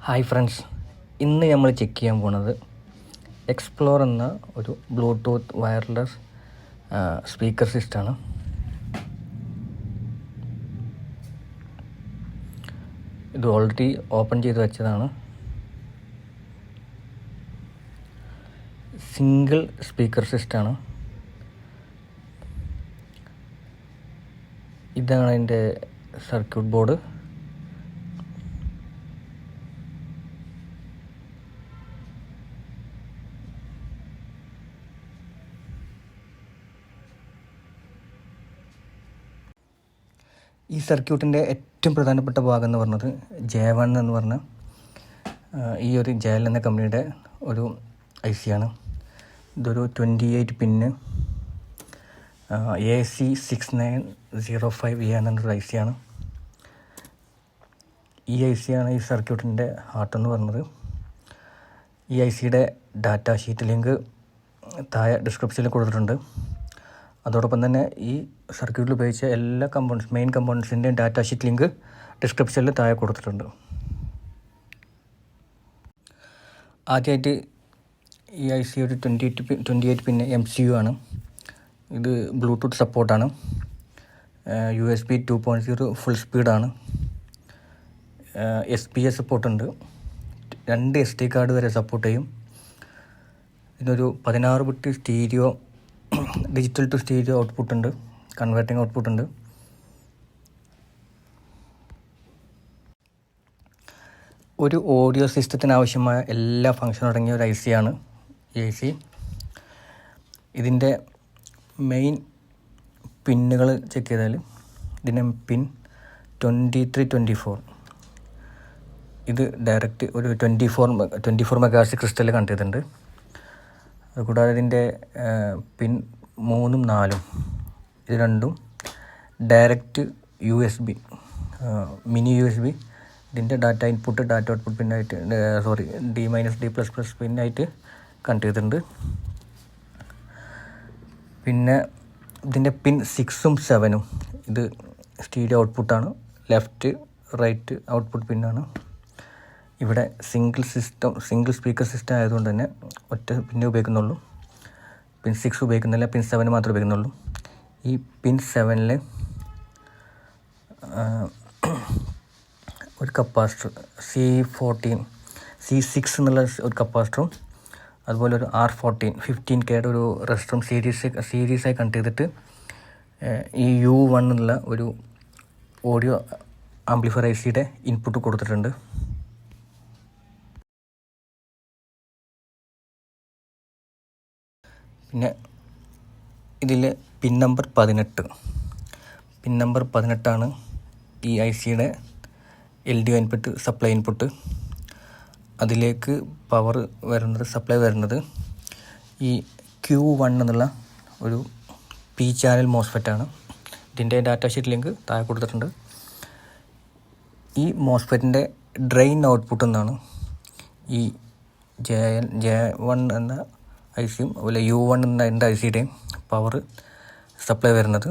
Hi friends, ഇന്ന് നമ്മൾ check ചെയ്യാൻ പോണത് എക്സ്പ്ലോർ എന്ന ഒരു ബ്ലൂടൂത്ത് വയർലെസ് സ്പീക്കർ സിസ്റ്റമാണ്. ഇത് ഓൾറെഡി ഓപ്പൺ ചെയ്ത് വെച്ചതാണ്. സിംഗിൾ സ്പീക്കർ സിസ്റ്റമാണ്. ഇതാണ് അതിൻ്റെ സർക്യൂട്ട് ബോർഡ്. ഈ സർക്യൂട്ടിൻ്റെ ഏറ്റവും പ്രധാനപ്പെട്ട ഭാഗം എന്ന് പറഞ്ഞത് J1 എന്ന് പറഞ്ഞ ഈ ഒരു JL എന്ന കമ്പനിയുടെ ഒരു IC ആണ്. ഇതൊരു 28 പിന്ന് AC6905A എന്നൊരു IC ആണ്. ഈ IC ആണ് ഈ സർക്യൂട്ടിൻ്റെ ഹാർട്ട് എന്ന് പറഞ്ഞത്. ഈ ICയുടെ ഡാറ്റാ ഷീറ്റ് ലിങ്ക് താഴെ ഡിസ്ക്രിപ്ഷനിൽ കൊടുത്തിട്ടുണ്ട്. അതോടൊപ്പം തന്നെ ഈ സർക്യൂട്ടിൽ ഉപയോഗിച്ച എല്ലാ മെയിൻ കമ്പോണൻസിൻ്റെയും ഡാറ്റാ ഷീറ്റ് ലിങ്ക് ഡിസ്ക്രിപ്ഷനിൽ താഴെ കൊടുത്തിട്ടുണ്ട്. ആദ്യമായിട്ട് ഈ IC ഒരു 28 പിന്നെ MCU ആണ്. ഇത് ബ്ലൂടൂത്ത് സപ്പോർട്ടാണ്. USB 2.0 ഫുൾ സ്പീഡാണ്. SPS സപ്പോർട്ടുണ്ട്. 2 SD കാർഡ് വരെ സപ്പോർട്ട് ചെയ്യും. ഇതൊരു 16 bit stereo digital to stereo output ഉണ്ട്, കൺവേർട്ടിംഗ് ഔട്ട്പുട്ട് ഉണ്ട്. ഒരു ഓഡിയോ സിസ്റ്റത്തിന് ആവശ്യമായ എല്ലാ ഫങ്ഷനും അടങ്ങിയ ഒരു IC ആണ് ഈ IC. ഇതിൻ്റെ മെയിൻ പിന്നുകൾ ചെക്ക് ചെയ്താൽ ഇതിൻ്റെ പിൻ 2324. ഇത് ഡയറക്റ്റ് ഒരു 24 മെഗാഹെർട്സ് ക്രിസ്റ്റൽ കണക്ട് ചെയ്തിട്ടുണ്ട്. അതുകൂടാതെ ഇതിൻ്റെ പിൻ 3ഉം 4ഉം ഇത് രണ്ടും ഡയറക്റ്റ് USB മിനി USB ഇതിൻ്റെ ഡാറ്റ ഇൻപുട്ട് ഡാറ്റ ഔട്ട്പുട്ട് പിന്നായിട്ട് D-D++ പിന്നായിട്ട് കണക്ട് ചെയ്തിട്ടുണ്ട്. പിന്നെ ഇതിൻ്റെ പിൻ 6ഉം 7ഉം ഇത് സ്റ്റീരിയോ ഔട്ട്പുട്ടാണ്. ലെഫ്റ്റ് റൈറ്റ് ഔട്ട്പുട്ട് പിന്നാണ്. ഇവിടെ സിംഗിൾ സ്പീക്കർ സിസ്റ്റം ആയതുകൊണ്ട് തന്നെ ഒറ്റ പിന്നേ ഉപയോഗിക്കുന്നുള്ളൂ. പിൻ 6 ഉപയോഗിക്കുന്നില്ല, പിൻ 7 മാത്രമേ ഉപയോഗിക്കുന്നുള്ളൂ. ഈ പിൻ 7ൽ ഒരു കപ്പാസിറ്റർ C6 എന്നുള്ള ഒരു കപ്പാസിറ്ററും അതുപോലെ ഒരു R14 15Kയുടെ ഒരു റെസിസ്റ്ററും സീരീസായി കണക്ട് ചെയ്തിട്ട് ഈ U1 എന്നുള്ള ഒരു ഓഡിയോ ആംപ്ലിഫയർ ICയുടെ ഇൻപുട്ട് കൊടുത്തിട്ടുണ്ട്. പിന്നെ ഇതിൽ പിൻ നമ്പർ 18 ഈ ICയുടെ LDO ഇൻപുട്ട്, സപ്ലൈ ഇൻപുട്ട്. അതിലേക്ക് പവർ സപ്ലൈ വരുന്നത് ഈ Q1 എന്നുള്ള ഒരു P ചാനൽ Mosfet ആണ്. ഇതിൻ്റെ ഡാറ്റാ ഷീറ്റ് ലിങ്ക് താഴെ കൊടുത്തിട്ടുണ്ട്. ഈ മോസ്ഫെറ്റിൻ്റെ ഡ്രെയിൻ ഔട്ട്പുട്ട് എന്നാണ് ഈ J1 എന്ന ICയും അതുപോലെ U1 എന്ന ICയുടെയും പവർ സപ്ലൈ വരുന്നത്.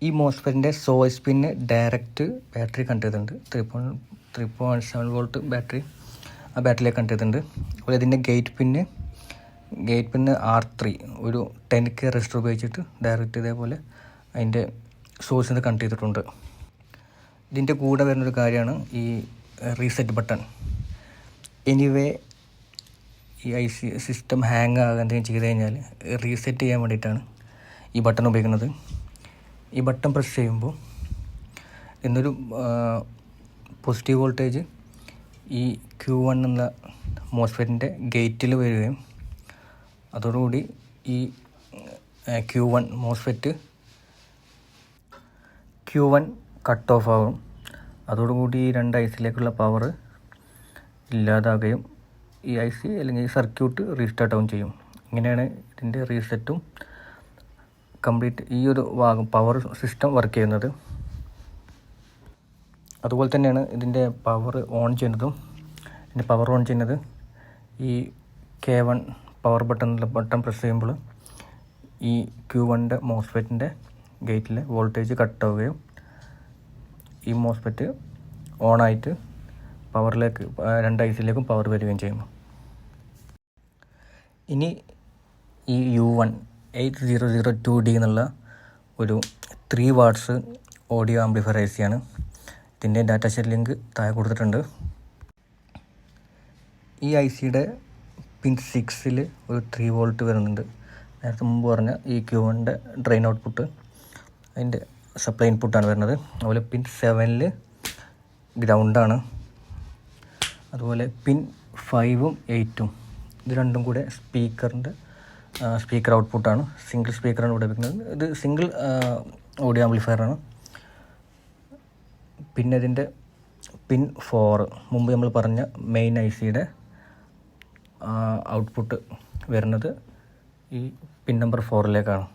ഈ മോസ്ഫെറ്റിൻ്റെ സോഴ്സ് പിന്ന് ഡയറക്റ്റ് ബാറ്ററി കണക്ട് ചെയ്തിട്ടുണ്ട്. 3.7 വോൾട്ട് ബാറ്ററി, ആ ബാറ്ററിയിലേക്ക് കണക്ട് ചെയ്തിട്ടുണ്ട്. അതുപോലെ ഇതിൻ്റെ ഗേറ്റ് പിന്ന് R3 ഒരു 10K റെസിസ്റ്റർ ഉപയോഗിച്ചിട്ട് ഡയറക്റ്റ് ഇതേപോലെ അതിൻ്റെ സോഴ്സിന് കണക്ട് ചെയ്തിട്ടുണ്ട്. ഇതിൻ്റെ കൂടെ വരുന്നൊരു കാര്യമാണ് ഈ റീസെറ്റ് ബട്ടൺ. എനിവേ ഈ IC സിസ്റ്റം ഹാങ് ആകുക എന്തെങ്കിലും ചെയ്ത് കഴിഞ്ഞാൽ റീസെറ്റ് ചെയ്യാൻ വേണ്ടിയിട്ടാണ് ഈ ബട്ടൺ ഉപയോഗിക്കുന്നത്. ഈ ബട്ടൺ പ്രസ് ചെയ്യുമ്പോൾ എന്നൊരു പോസിറ്റീവ് വോൾട്ടേജ് ഈ Q1 എന്ന മോസ്ഫെറ്റിൻ്റെ ഗേറ്റിൽ വരികയും അതോടുകൂടി ഈ Q1 കട്ട് ഓഫ് ആകും. അതോടുകൂടി ഈ 2 ICയിലേക്കുള്ള പവർ ഇല്ലാതാകുകയും ഈ IC അല്ലെങ്കിൽ ഈ സർക്യൂട്ട് റീസ്റ്റാർട്ട് ആവുകയും ചെയ്യും. ഇങ്ങനെയാണ് ഇതിൻ്റെ റീസെറ്റും കംപ്ലീറ്റ് ഈ ഒരു ഭാഗം പവർ സിസ്റ്റം വർക്ക് ചെയ്യുന്നത്. അതുപോലെ തന്നെയാണ് ഇതിൻ്റെ പവർ ഓൺ ചെയ്യുന്നത് ഈ K1 പവർ ബട്ടൺ പ്രസ് ചെയ്യുമ്പോൾ ഈ Q1 മോസ്ഫെറ്റിൻ്റെ ഗേറ്റിലെ വോൾട്ടേജ് കട്ടാവുകയും ഈ മോസ്ഫെറ്റ് ഓണായിട്ട് പവറിലേക്ക് 2 IC-ലേക്കും പവർ വരികയും ചെയ്യും. ഇനി ഈ U1 8002D എന്നുള്ള ഒരു 3 വാട്ട്സ് ഓഡിയോ ആംപ്ലിഫയർ IC-യാണ്. ഇതിൻ്റെ ഡാറ്റാഷീറ്റ് ലിങ്ക് താഴെ കൊടുത്തിട്ടുണ്ട്. ഈ IC-യുടെ പിൻ 6-ൽ ഒരു 3 വോൾട്ട് വരുന്നുണ്ട്. നേരത്തെ മുമ്പ് പറഞ്ഞ ഈ Q1-ൻ്റെ ഡ്രെയിൻ ഔട്ട്പുട്ട് അതിൻ്റെ സപ്ലൈ ഇൻപുട്ടാണ് വരുന്നത്. അതുപോലെ പിൻ 7-ൽ ഗ്രൗണ്ടാണ്. അതുപോലെ പിൻ 5ഉം 8ഉം ഇത് രണ്ടും കൂടെ സ്പീക്കർ ഔട്ട്പുട്ടാണ്. സിംഗിൾ സ്പീക്കറാണ് ഇവിടെ വെക്കുന്നത്. ഇത് സിംഗിൾ ഓഡിയോ ആംപ്ലിഫയറാണ്. പിന്നെ ഇതിൻ്റെ പിൻ 4 മുമ്പ് നമ്മൾ പറഞ്ഞ മെയിൻ IC-യുടെ ഔട്ട്പുട്ട് വരുന്നത് ഈ പിൻ നമ്പർ 4-ലേക്കാണ്.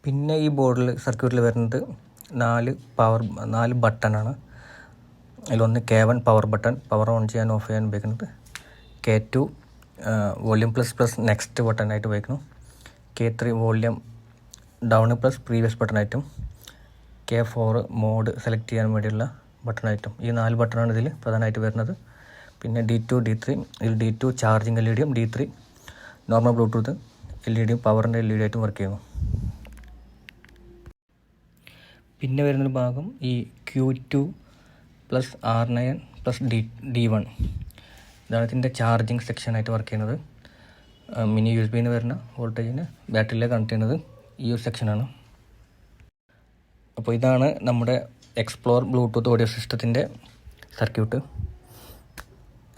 പിന്നെ ഈ ബോർഡിൽ സർക്യൂട്ടിൽ വരുന്നത് 4 ബട്ടണാണ്. അതിലൊന്ന് K1 പവർ ബട്ടൺ, പവർ ഓൺ ചെയ്യാൻ ഓഫ് ചെയ്യാൻ ഉപയോഗിക്കുന്നത്. K2 വോള്യൂം പ്ലസ് നെക്സ്റ്റ് ബട്ടണായിട്ട് ഉപയോഗിക്കുന്നു. K3 volume down plus previous ബട്ടണായിട്ടും. K4 മോഡ് സെലക്ട് ചെയ്യാൻ വേണ്ടിയുള്ള ബട്ടണായിട്ടും. ഈ 4 ബട്ടണാണ് ഇതിൽ പ്രധാനമായിട്ട് വരുന്നത്. പിന്നെ D2 D3, ഇതിൽ D2 ചാർജിങ് LED-യും D3 നോർമൽ ബ്ലൂടൂത്ത് LED-യും പവറിൻ്റെ LED ആയിട്ടും വർക്ക് ചെയ്യുന്നു. പിന്നെ വരുന്നൊരു ഭാഗം ഈ Q2 plus R9 plus D1 ഇതാണ് ഇതിൻ്റെ ചാർജിങ് സെക്ഷനായിട്ട് വർക്ക് ചെയ്യുന്നത്. മിനി USB-ന്ന് വരുന്ന വോൾട്ടേജിന് ബാറ്ററിയിലേക്ക് കണക്ട് ചെയ്യുന്നത് ഈ ഒരു സെക്ഷനാണ്. അപ്പോൾ ഇതാണ് നമ്മുടെ Xplore ബ്ലൂടൂത്ത് ഓഡിയോ സിസ്റ്റത്തിൻ്റെ സർക്യൂട്ട്.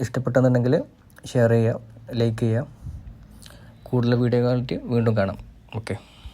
ഇഷ്ടപ്പെട്ടെന്നുണ്ടെങ്കിൽ ഷെയർ ചെയ്യുക, ലൈക്ക് ചെയ്യുക. കൂടുതൽ വീഡിയോകളായിട്ട് വീണ്ടും കാണാം. ഓക്കെ.